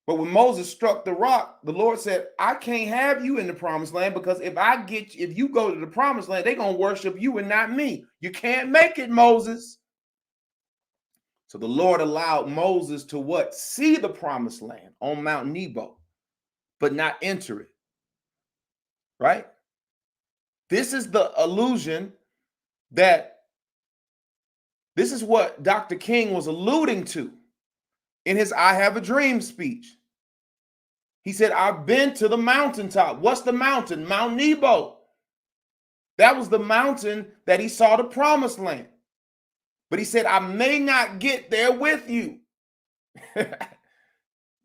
But when Moses struck the rock, the Lord said, I can't have you in the promised land, because if you go to the promised land, they're going to worship you and not me. You can't make it, Moses. So the Lord allowed Moses to what? See the promised land on Mount Nebo, but not enter it. Right? This is the illusion this is what Dr. King was alluding to in his I Have a Dream speech. He said, I've been to the mountaintop. What's the mountain? Mount Nebo. That was the mountain that he saw the promised land. But he said, I may not get there with you.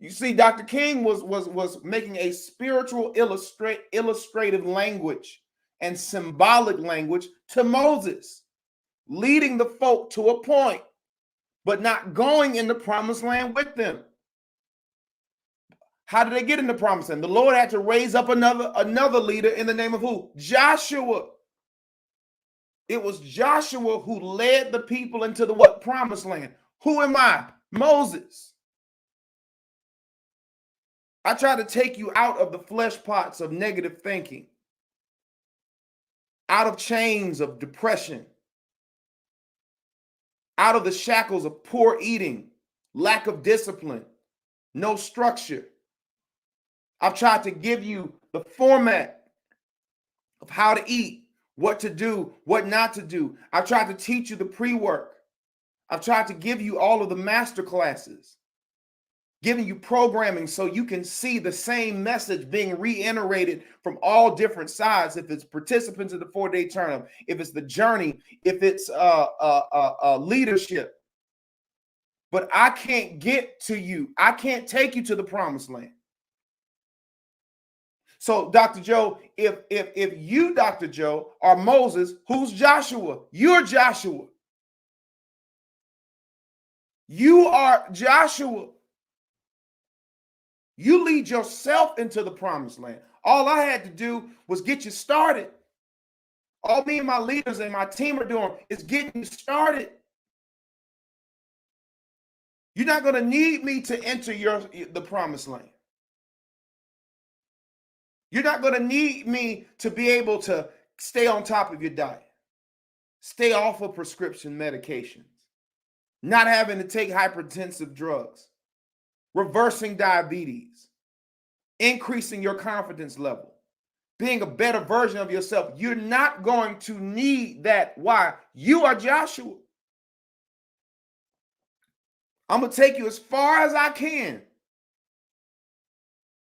You see, Dr. King was making a spiritual illustrative language and symbolic language to Moses, leading the folk to a point, but not going in the promised land with them. How did they get in the promised land? The Lord had to raise up another leader in the name of who? Joshua. It was Joshua who led the people into the what? Promised land. Who am I? Moses. I try to take you out of the flesh pots of negative thinking, out of chains of depression, out of the shackles of poor eating, lack of discipline, no structure. I've tried to give you the format of how to eat, what to do, what not to do. I've tried to teach you the pre-work. I've tried to give you all of the master classes, giving you programming so you can see the same message being reiterated from all different sides. If it's participants in the 4-day tournament, if it's the journey, if it's leadership. But I can't get to you. I can't take you to the promised land. So, Dr. Joe, if you, Dr. Joe, are Moses, who's Joshua? You're Joshua. You are Joshua. You lead yourself into the promised land. All I had to do was get you started. All me and my leaders and my team are doing is getting you started. You're not going to need me to enter the promised land. You're not going to need me to be able to stay on top of your diet, stay off of prescription medications, not having to take hypertensive drugs, reversing diabetes, increasing your confidence level, being a better version of yourself. You're not going to need that. Why? You are Joshua. I'm going to take you as far as I can.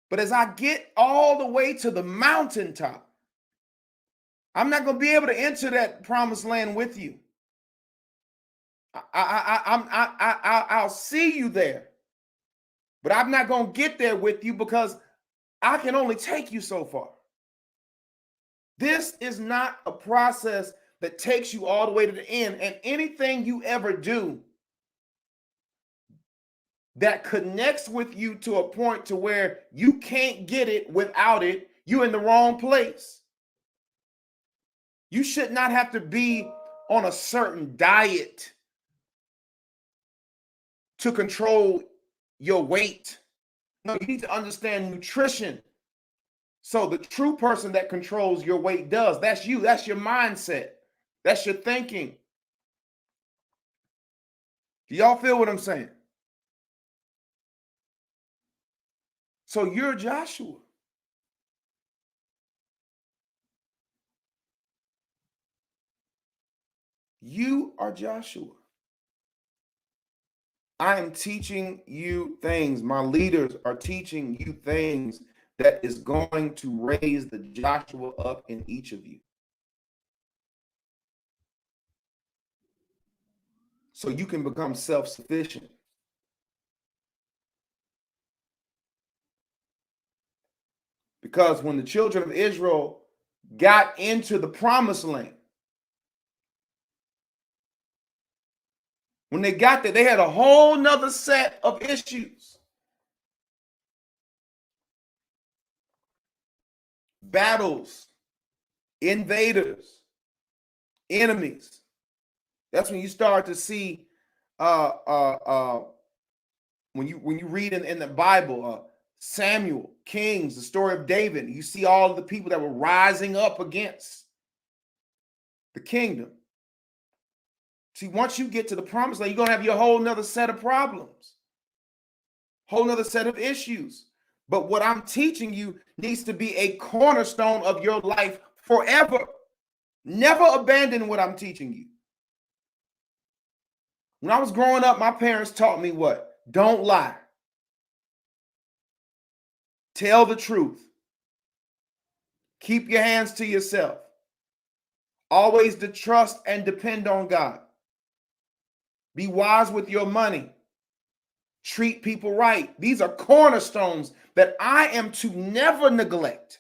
But as I get all the way to the mountaintop, I'm not going to be able to enter that promised land with you. I'll see you there, but I'm not going to get there with you because I can only take you so far. This is not a process that takes you all the way to the end. And anything you ever do that connects with you to a point to where you can't get it without it, you're in the wrong place. You should not have to be on a certain diet to control your weight. No, you need to understand nutrition. So the true person that controls your weight does. That's you. That's your mindset. That's your thinking. Do y'all feel what I'm saying? So you're Joshua. You are Joshua. I am teaching you things. My leaders are teaching you things that is going to raise the Joshua up in each of you. So you can become self-sufficient. Because when the children of Israel got into the promised land, when they got there, they had a whole nother set of issues. Battles, invaders, enemies. That's when you start to see when you read in the Bible, Samuel, Kings, the story of David, you see all of the people that were rising up against the kingdom. See, once you get to the promised land, you're going to have your whole nother set of problems, whole nother set of issues. But what I'm teaching you needs to be a cornerstone of your life forever. Never abandon what I'm teaching you. When I was growing up, my parents taught me what? Don't lie. Tell the truth. Keep your hands to yourself. Always to trust and depend on God. Be wise with your money. Treat people right. These are cornerstones that I am to never neglect.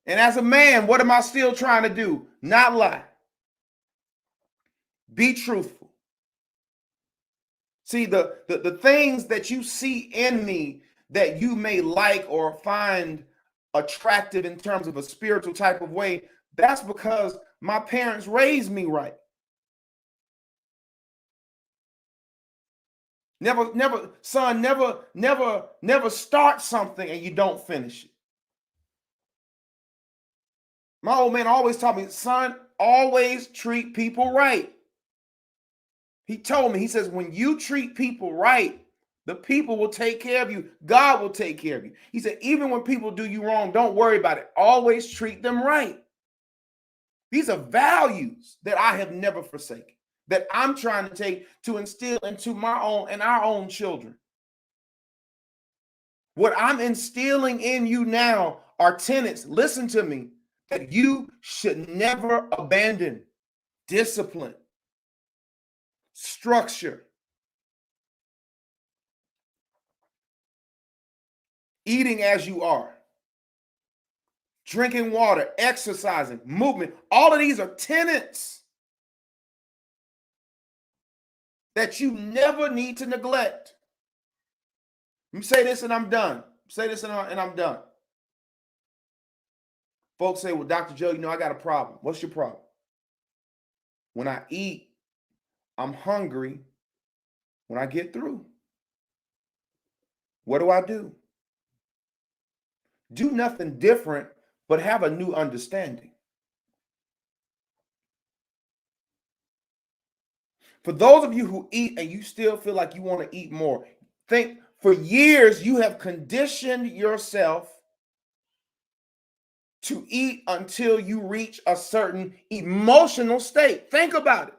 And as a man, what am I still trying to do? Not lie. Be truthful. See, the things that you see in me that you may like or find attractive in terms of a spiritual type of way, that's because my parents raised me right. Never start something and you don't finish it. My old man always taught me, son, always treat people right. He told me, he says, when you treat people right, the people will take care of you. God will take care of you. He said, even when people do you wrong, don't worry about it. Always treat them right. These are values that I have never forsaken, that I'm trying to take to instill into my own and our own children. What I'm instilling in you now are tenets, listen to me, that you should never abandon: discipline, structure, eating as you are, drinking water, exercising, movement. All of these are tenets that you never need to neglect. Let me say this and I'm done. Say this and I'm done. Folks say, well, Dr. Joe, I got a problem. What's your problem? When I eat, I'm hungry when I get through. What do? Do nothing different, but have a new understanding. For those of you who eat and you still feel like you want to eat more, think for years you have conditioned yourself to eat until you reach a certain emotional state. Think about it.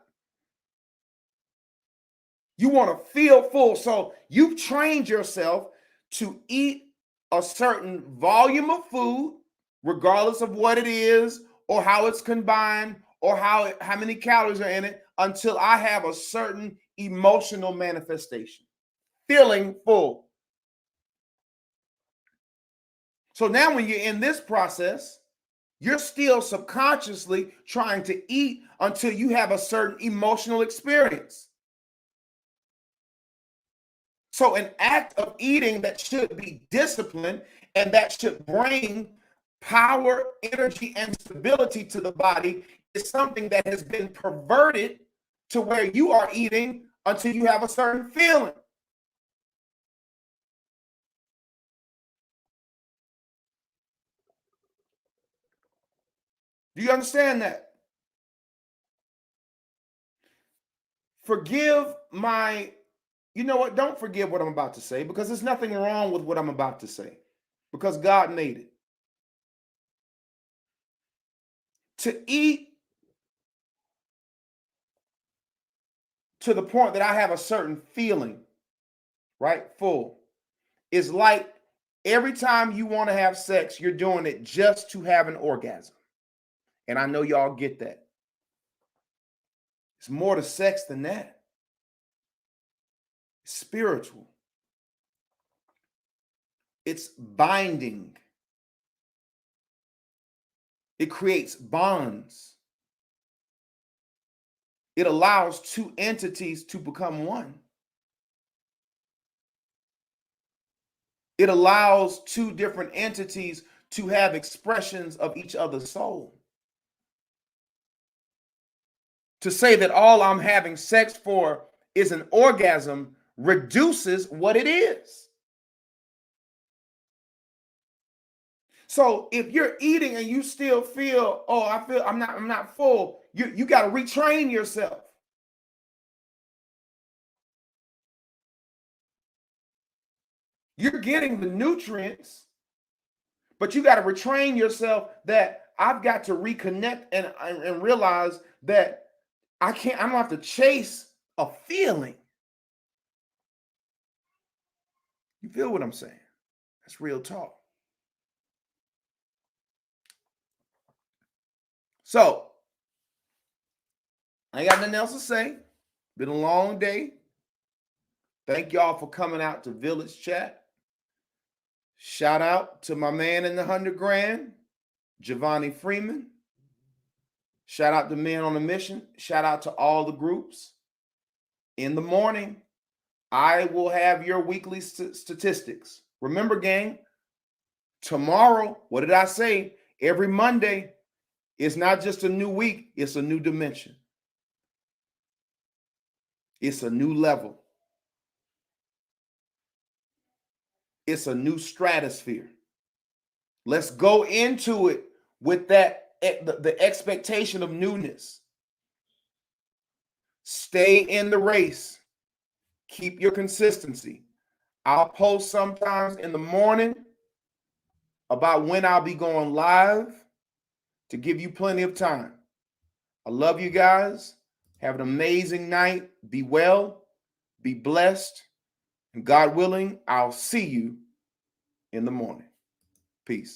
You want to feel full. So you've trained yourself to eat a certain volume of food regardless of what it is or how it's combined or how many calories are in it, until I have a certain emotional manifestation, feeling full. So now when you're in this process, you're still subconsciously trying to eat until you have a certain emotional experience. So an act of eating that should be disciplined and that should bring power, energy, and stability to the body is something that has been perverted to where you are eating until you have a certain feeling. Do you understand that? Forgive my, you know what? Don't forgive what I'm about to say, because there's nothing wrong with what I'm about to say, because God made it. To eat to the point that I have a certain feeling, right? Full, is like every time you want to have sex, you're doing it just to have an orgasm. And I know y'all get that. It's more to sex than that. It's spiritual. It's binding. It creates bonds. It allows two entities to become one. It allows two different entities to have expressions of each other's soul. To say that all I'm having sex for is an orgasm reduces what it is. So if you're eating and you still feel, oh, I'm not full, you got to retrain yourself. You're getting the nutrients, but you got to retrain yourself that I've got to reconnect and realize that I don't have to chase a feeling. You feel what I'm saying? That's real talk. So I ain't got nothing else to say. Been a long day. Thank y'all for coming out to Village Chat. Shout out to my man in the 100 grand, Jovonnie Freeman. Shout out to Men on a Mission. Shout out to all the groups. In the morning, I will have your weekly statistics. Remember, gang, tomorrow, what did I say? Every Monday, it's not just a new week, it's a new dimension. It's a new level. It's a new stratosphere. Let's go into it with that, the expectation of newness. Stay in the race. Keep your consistency. I'll post sometimes in the morning about when I'll be going live to give you plenty of time. I love you guys. Have an amazing night. Be well, be blessed, and God willing, I'll see you in the morning. Peace.